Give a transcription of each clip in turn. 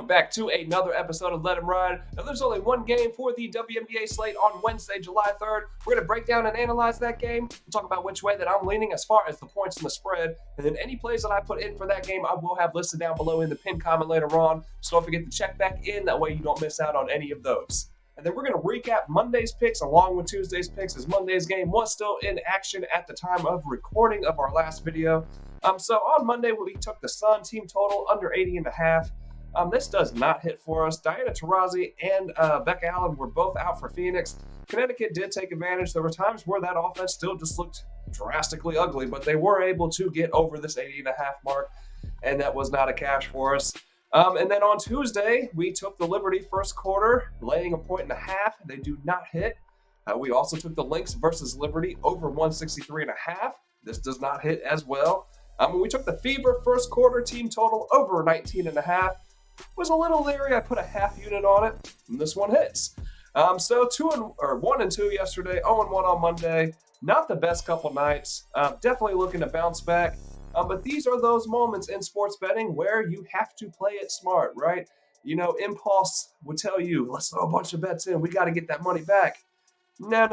back to another episode of Let 'Em Ride. Now, there's only one game for the WNBA slate on Wednesday, July 3rd. We're going to break down and analyze that game. We'll talk about which way that I'm leaning as far as the points and the spread. And then any plays that I put in for that game, I will have listed down below in the pinned comment later on. So don't forget to check back in. That way you don't miss out on any of those. And then we're going to recap Monday's picks along with Tuesday's picks, as Monday's game was still in action at the time of recording of our last video. So on Monday, we took the Sun team total under 80.5. This does not hit for us. Diana Taurasi and Becca Allen were both out for Phoenix. Connecticut did take advantage. There were times where that offense still just looked drastically ugly, but they were able to get over this 80.5 mark, and that was not a cash for us. And then on Tuesday, we took the Liberty first quarter, laying 1.5. They do not hit. We also took the Lynx versus Liberty over 163.5. This does not hit as well. We took the Fever first quarter team total over 19.5. Was a little leery. I put a half unit on it, and this one hits. So 1 and 2 yesterday, 0 and 1 on Monday. Not the best couple nights. Definitely looking to bounce back. But these are those moments in sports betting where you have to play it smart, right? You know, impulse would tell you, let's throw a bunch of bets in. We got to get that money back. No.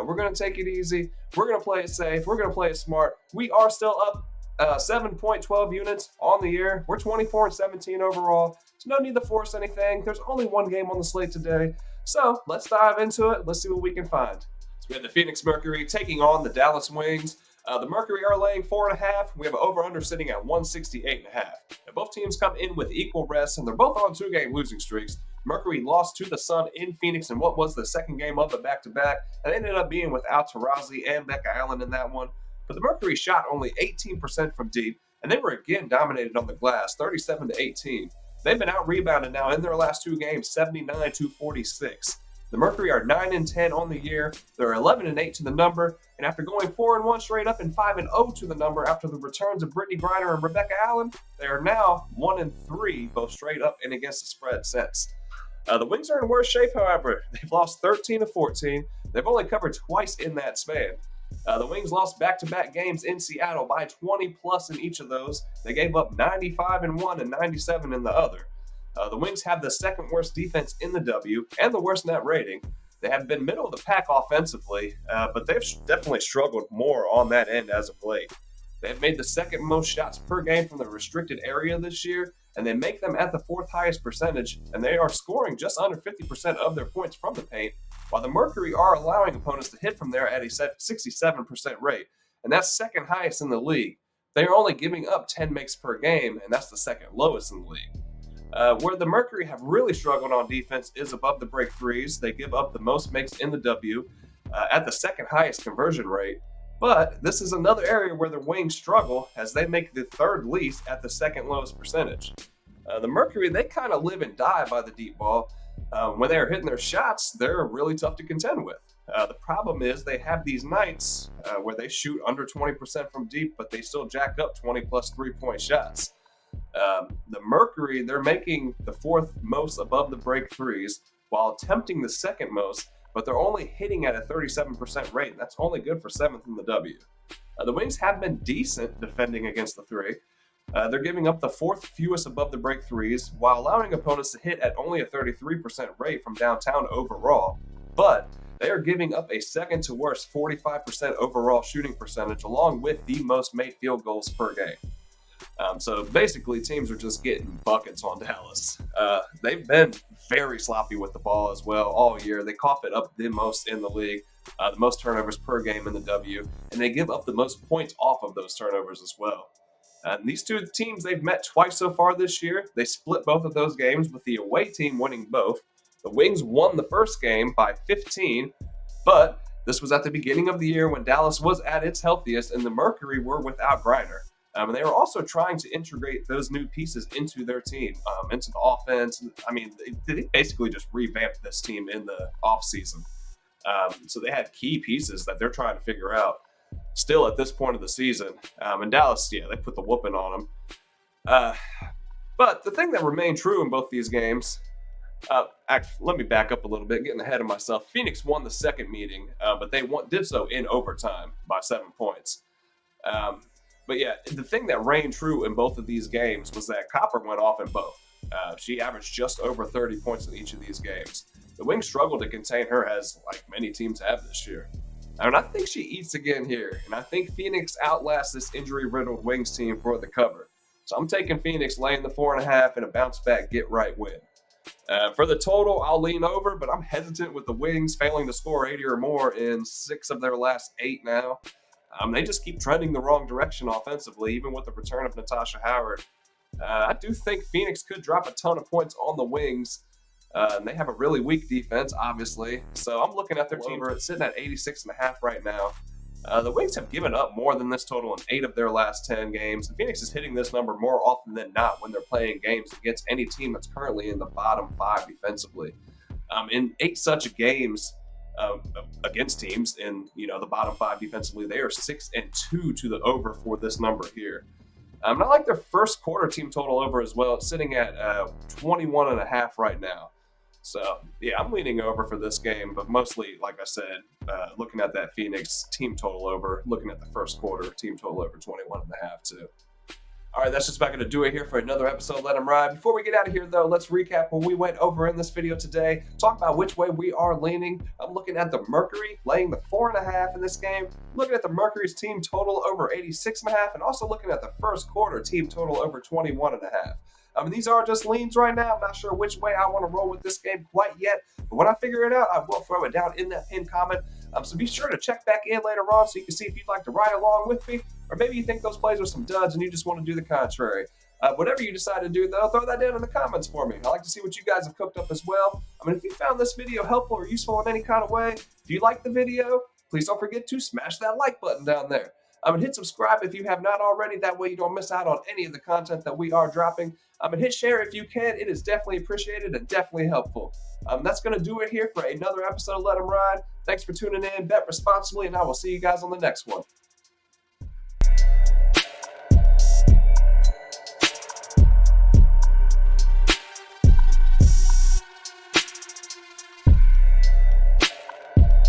We're going to take it easy. We're going to play it safe. We're going to play it smart. We are still up 7.12 units on the year. We're 24 and 17 overall. So no need to force anything. There's only one game on the slate today. So let's dive into it. Let's see what we can find. So we have the Phoenix Mercury taking on the Dallas Wings. The Mercury are laying 4.5. We have an over-under sitting at 168.5. Now, both teams come in with equal rests, and they're both on 2-game losing streaks. Mercury lost to the Sun in Phoenix in what was the second game of the back-to-back, and ended up being without Taurasi and Becca Allen in that one. But the Mercury shot only 18% from deep, and they were again dominated on the glass, 37-18. They've been out-rebounded now in their last 2 games, 79-46. The Mercury are 9 and 10 on the year. They're 11 and 8 to the number, and after going 4 and 1 straight up and 5 and 0 to the number after the returns of Brittany Griner and Rebecca Allen, they are now 1 and 3 both straight up and against the spread since. The Wings are in worse shape, however. They've lost 13 of 14. They've only covered twice in that span. The Wings lost back-to-back games in Seattle by 20 plus in each of those. They gave up 95 in one and 97 in the other. The Wings have the second worst defense in the W and the worst net rating. They have been middle of the pack offensively, but they've definitely struggled more on that end as of late. They have made the second most shots per game from the restricted area this year, and they make them at the 4th highest percentage, and they are scoring just under 50% of their points from the paint, while the Mercury are allowing opponents to hit from there at a 67% rate, and that's second highest in the league. They are only giving up 10 makes per game, and that's the second lowest in the league. Where the Mercury have really struggled on defense is above the break threes. They give up the most makes in the W at the second highest conversion rate. But this is another area where the Wings struggle as they make the third least at the second lowest percentage. The Mercury, they kind of live and die by the deep ball. When they're hitting their shots, they're really tough to contend with. The problem is they have these nights where they shoot under 20% from deep, but they still jack up 20 plus 3-point shots. The Mercury, they're making the 4th most above the break threes while attempting the second most, but they're only hitting at a 37% rate. That's only good for 7th in the W. The Wings have been decent defending against the 3. They're giving up the 4th fewest above the break threes while allowing opponents to hit at only a 33% rate from downtown overall, but they are giving up a second to worst 45% overall shooting percentage along with the most made field goals per game. So basically, teams are just getting buckets on Dallas. They've been very sloppy with the ball as well all year. They cough it up the most in the league, the most turnovers per game in the W, and they give up the most points off of those turnovers as well. These two teams, they've met twice so far this year. They split both of those games with the away team winning both. The Wings won the first game by 15, but this was at the beginning of the year when Dallas was at its healthiest and the Mercury were without Griner. And they were also trying to integrate those new pieces into their team, into the offense. I mean, they basically just revamped this team in the offseason. So they had key pieces that they're trying to figure out still at this point of the season. And Dallas, they put the whooping on them. But the thing that remained true in both these games, let me back up a little bit, getting ahead of myself. Phoenix won the second meeting, but they did so in overtime by 7 points. But yeah, the thing that reigned true in both of these games was that Copper went off in both. She averaged just over 30 points in each of these games. The Wings struggled to contain her, as like many teams have this year. And I think she eats again here, and I think Phoenix outlasts this injury-riddled Wings team for the cover. So I'm taking Phoenix laying the 4.5 and a bounce-back get-right win. For the total, I'll lean over, but I'm hesitant with the Wings failing to score 80 or more in 6 of their last 8 now. They just keep trending the wrong direction offensively, even with the return of Natasha Howard. I do think Phoenix could drop a ton of points on the Wings. And they have a really weak defense, obviously. So I'm looking at their team. It's sitting at 86.5 right now. The Wings have given up more than this total in 8 of their last 10 games. And Phoenix is hitting this number more often than not when they're playing games against any team that's currently in the bottom 5 defensively. In 8 such games against teams in the bottom 5 defensively, they are 6-2 to the over for this number here. I like their first quarter team total over as well. It's sitting at 21.5 right now. So, yeah, I'm leaning over for this game, but mostly, like I said, looking at that Phoenix team total over, looking at the first quarter team total over 21.5 too. All right, that's just about going to do it here for another episode of Let 'Em Ride. Before we get out of here, though, let's recap what we went over in this video today. Talk about which way we are leaning. I'm looking at the Mercury laying the 4.5 in this game. Looking at the Mercury's team total over 86.5, and also looking at the first quarter team total over 21.5. These are just leans right now. I'm not sure which way I want to roll with this game quite yet, but when I figure it out, I will throw it down in that pinned comment. So be sure to check back in later on so you can see if you'd like to ride along with me, or maybe you think those plays are some duds and you just want to do the contrary. Whatever you decide to do, though, throw that down in the comments for me. I like to see what you guys have cooked up as well. If you found this video helpful or useful in any kind of way, if you liked the video, please don't forget to smash that like button down there. Hit subscribe if you have not already. That way you don't miss out on any of the content that we are dropping. Hit share if you can. It is definitely appreciated and definitely helpful. That's going to do it here for another episode of Let 'Em Ride. Thanks for tuning in. Bet responsibly, and I will see you guys on the next one.